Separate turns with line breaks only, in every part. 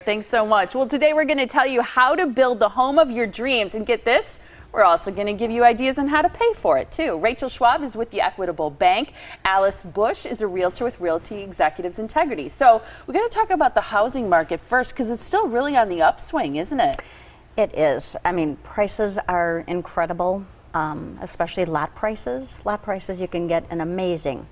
Thanks so much. Well, today we're going to tell you how to build the home of your dreams. And get this, we're also going to give you ideas on how to pay for it, too. Rachel Schwab is with the Equitable Bank. Alice Bush is a realtor with Realty Executives Integrity. So we're going to talk about the housing market first, because it's still really on the upswing, isn't it?
It is. I mean, prices are incredible, especially lot prices. Lot prices, you can get an amazing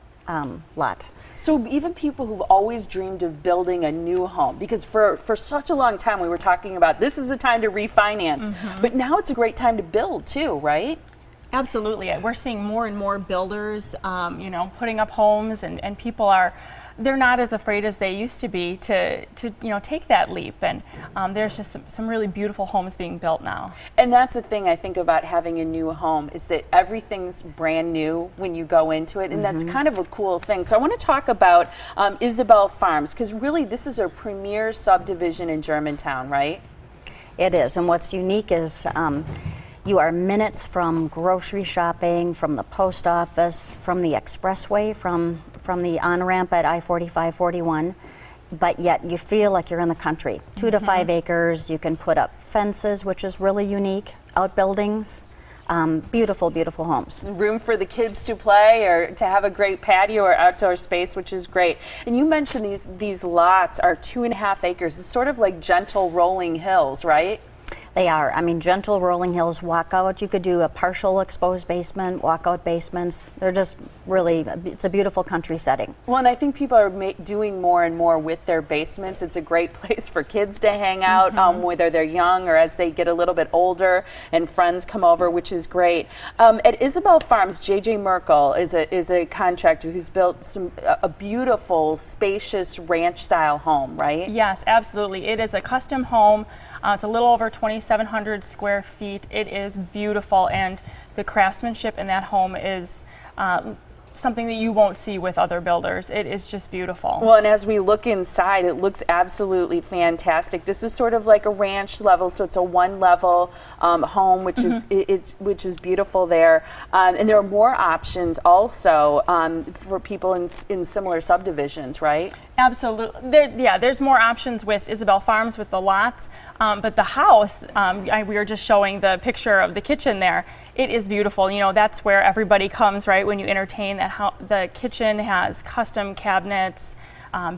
lot.
So even people who've always dreamed of building a new home, because for such a long time we were talking about this is a time to refinance, but now it's a great time to build too, right?
Absolutely. We're seeing more and more builders, putting up homes, and people they're not as afraid as they used to be to take that leap. And there's just some really beautiful homes being built now. And
that's the thing I think about having a new home, is that everything's brand new when you go into it, and that's kind of a cool thing. So I want to talk about Isabelle Farms, because really this is a premier subdivision in Germantown, right?
It is, and what's unique is you are minutes from grocery shopping, from the post office, from the expressway, from the on-ramp at I-45-41, but yet you feel like you're in the country. 2 to 5 acres, you can put up fences, which is really unique, outbuildings, beautiful, beautiful homes.
Room for the kids to play or to have a great patio or outdoor space, which is great. And you mentioned these lots are 2.5 acres. It's sort of like gentle rolling hills, right?
They are. I mean, gentle rolling hills, walkout. You could do a partial exposed basement, walkout basements. They're just really, it's a beautiful country setting.
Well, and I think people are doing more and more with their basements. It's a great place for kids to hang out, whether they're young or as they get a little bit older and friends come over, which is great. At Isabelle Farms, J.J. Merkel is a contractor who's built a beautiful, spacious ranch-style home, right?
Yes, absolutely. It is a custom home. It's a little over 2,700 square feet. It is beautiful, and the craftsmanship in that home is something that you won't see with other builders. It is just beautiful.
Well, and as we look inside, it looks absolutely fantastic. This is sort of like a ranch level, so it's a one-level home, which is beautiful there. And there are more options also for people in similar subdivisions, right?
Absolutely. There's more options with Isabelle Farms with the lots, but the house, we were just showing the picture of the kitchen there. It is beautiful. You know, that's where everybody comes, right, when you entertain. The kitchen has custom cabinets,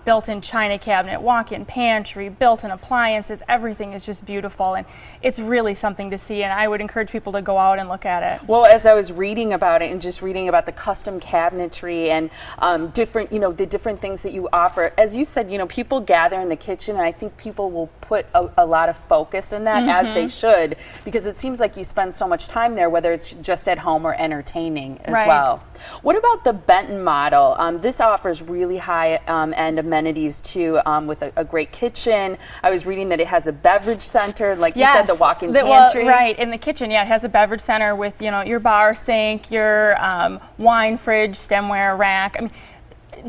built-in china cabinet, walk-in pantry, built-in appliances. Everything is just beautiful, and it's really something to see, and I would encourage people to go out and look at it.
Well, as I was reading about it and just reading about the custom cabinetry and the different things that you offer, as you said, people gather in the kitchen, and I think people will put a lot of focus in that, as they should, because it seems like you spend so much time there, whether it's just at home or entertaining as well. What about the Benton model? This offers really high end amenities too, with a great kitchen. I was reading that it has a beverage center, like you said, the walk-in pantry.
Well, right, in the kitchen, it has a beverage center with your bar sink, your wine fridge, stemware rack. I mean,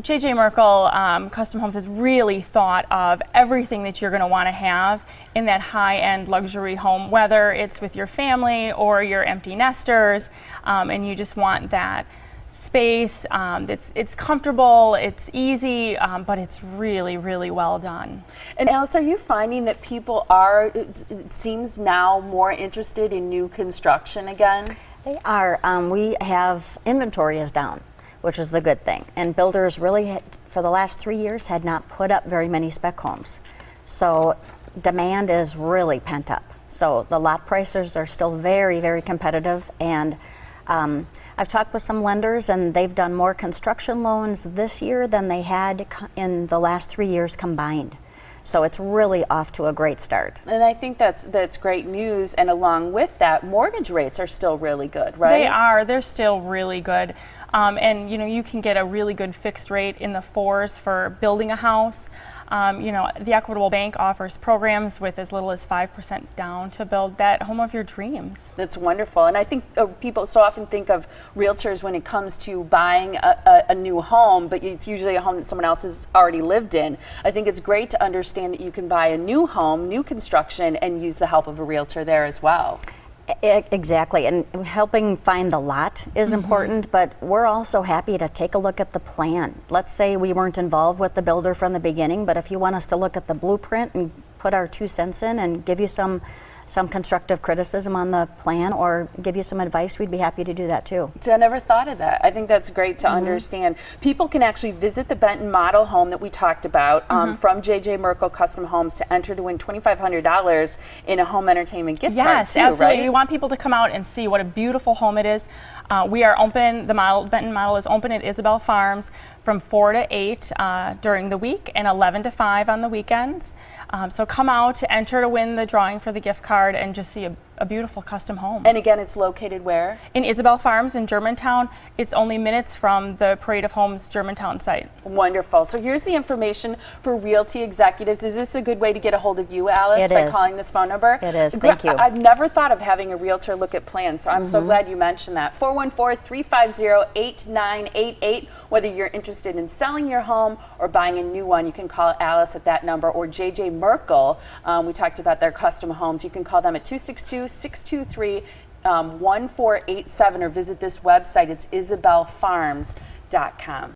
J.J. Merkel Custom Homes has really thought of everything that you're going to want to have in that high-end luxury home, whether it's with your family or your empty nesters, and you just want that space. It's comfortable, it's easy, but it's really, really well done.
And Alice, are you finding that people are, it seems now, more interested in new construction again?
They are. We have, inventory is down, which is the good thing. And builders really, for the last 3 years, had not put up very many spec homes. So demand is really pent up. So the lot prices are still very, very competitive. And I've talked with some lenders, and they've done more construction loans this year than they had in the last 3 years combined. So it's really off to a great start.
And I think that's great news. And along with that, mortgage rates are still really good, right?
They are. They're still really good. And you can get a really good fixed rate in the 4s for building a house. The Equitable Bank offers programs with as little as 5% down to build that home of your dreams.
That's wonderful. And I think people so often think of realtors when it comes to buying a new home, but it's usually a home that someone else has already lived in. I think it's great to understand that you can buy a new home, new construction, and use the help of a realtor there as well.
Exactly, and helping find the lot is important, but we're also happy to take a look at the plan. Let's say we weren't involved with the builder from the beginning, but if you want us to look at the blueprint and put our 2 cents in and give you some constructive criticism on the plan or give you some advice, we'd be happy to do that too.
So I never thought of that. I think that's great to understand. People can actually visit the Benton model home that we talked about from J.J. Merkel Custom Homes to enter to win $2,500 in a home entertainment gift card
Yes,
too,
absolutely.
right?
We want people to come out and see what a beautiful home it is. We are open, the Benton model is open at Isabelle Farms from 4 to 8 during the week and 11 to 5 on the weekends. So come out, enter to win the drawing for the gift card, and just see a beautiful custom home.
And again, it's located where?
In Isabelle Farms in Germantown. It's only minutes from the Parade of Homes Germantown site.
Wonderful. So here's the information for realty executives. Is this a good way to get a hold of you, Alice, by calling this phone number?
It is. Thank you.
I've never thought of having a realtor look at plans, so I'm so glad you mentioned that. 414-350-8988. Whether you're interested in selling your home or buying a new one, you can call Alice at that number, or J.J. Merkel. We talked about their custom homes. You can call them at 262-623-1487 or visit this website. It's isabellefarms.com.